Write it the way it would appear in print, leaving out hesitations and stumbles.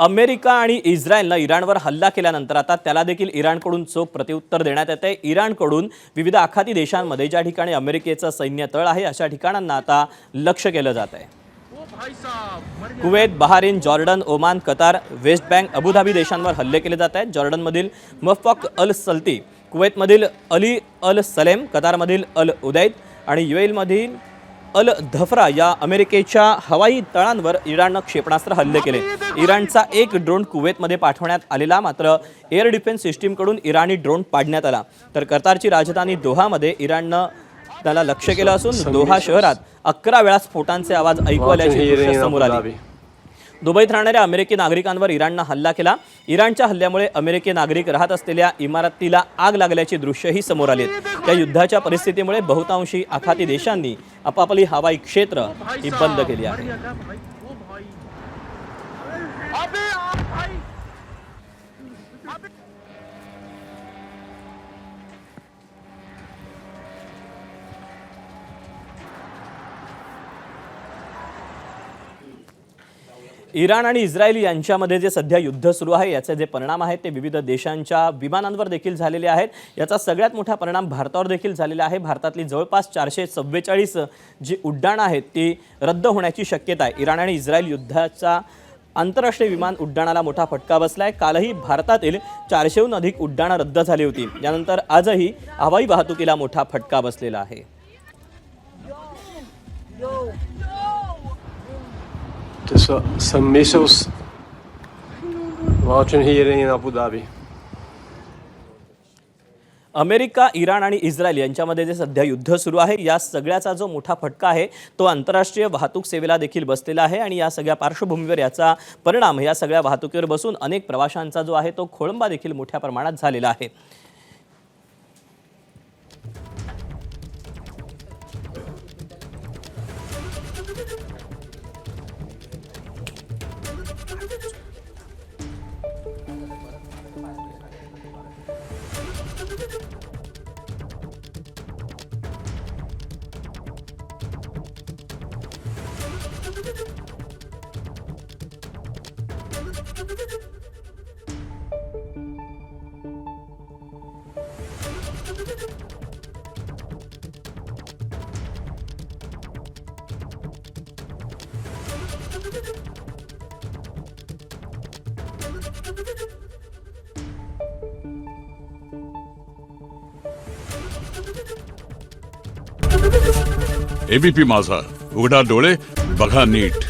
America आणि इस्रायलनं इराणवर हल्ला केल्यानंतर आता त्याला देखील इराणकडून चोख प्रत्युत्तर देण्यात येते। इराणकडून विविध आखाती देशांमध्ये ज्या ठिकाणी अमेरिकेचं सैन्य तळ आहे अशा ठिकाणांना आता लक्ष्य केलं जात आहे। Kuwait, Bahrain, Jordan, Oman, Qatar, West Bank, Abu Dhabi देशांवर हल्ले केले जात आहेत। जॉर्डनमधील मफक अल सल्ती, कुवेतमधील अली अल सलेम, कतारमधील अल उदैद आणि यूएईमधील अल धफरा या अमेरिकेच्या हवाई तळांवर इराणनं क्षेपणास्त्र हल्ले केले। इराणचा एक ड्रोन कुवेतमध्ये पाठवण्यात आलेला, मात्र एअर डिफेन्स सिस्टीमकडून इराणी ड्रोन पाडण्यात आला। तर कतारची राजधानी दोहामध्ये इराणनं त्याला लक्ष्य केलं असून दोहा शहरात 11 वेळा स्फोटांचे आवाज ऐकू आल्याची दृश्ये समोर आली। दुबईत राहणाऱ्या अमेरिकी नागरिकांवर इराणनं हल्ला केला। इराणच्या हल्ल्यामुळे अमेरिकी नागरिक राहत असलेल्या इमारतीला आग लागल्याची दृश्यही समोर आली। त्या युद्धाच्या परिस्थितीमुळे बहुतांशी आखाती देशांनी आपापली हवाई क्षेत्र ही बंद केली आहे। इराण आणि इस्रायल यांच्यामध्ये जे सध्या युद्ध सुरू आहे याचे जे परिणाम आहेत ते विविध देशांच्या विमानांवर देखील झालेले आहेत। याचा सगळ्यात मोठा परिणाम भारतावर देखील झालेला आहे। भारतातली जवळपास 444 जी उड्डाणं आहेत ती रद्द होण्याची शक्यता आहे। इराण आणि इस्रायल युद्धाचा आंतरराष्ट्रीय विमान उड्डाणाला मोठा फटका बसलाय। कालही भारतातील 400हून अधिक उड्डाणं रद्द झाली होती। यानंतर आजही हवाई वाहतुकीला मोठा फटका बसलेला आहे। Some missiles launching here in Abu Dhabi. America, Iran आणि इस्रायल यांच्यामध्ये जे सध्या युद्ध सुरू आहे या सगळ्याचा जो मोठा फटका आहे तो आंतरराष्ट्रीय वाहतूक सेवेला देखील बसलेला आहे आणि या सगळ्या पार्श्वभूमीवर याचा परिणाम या सगळ्या वाहतुकीवर बसून अनेक प्रवाशांचा जो आहे तो खोळंबा देखील मोठ्या प्रमाणात झालेला आहे। एबीपी माझा, उघडा डोळे बघा नीट।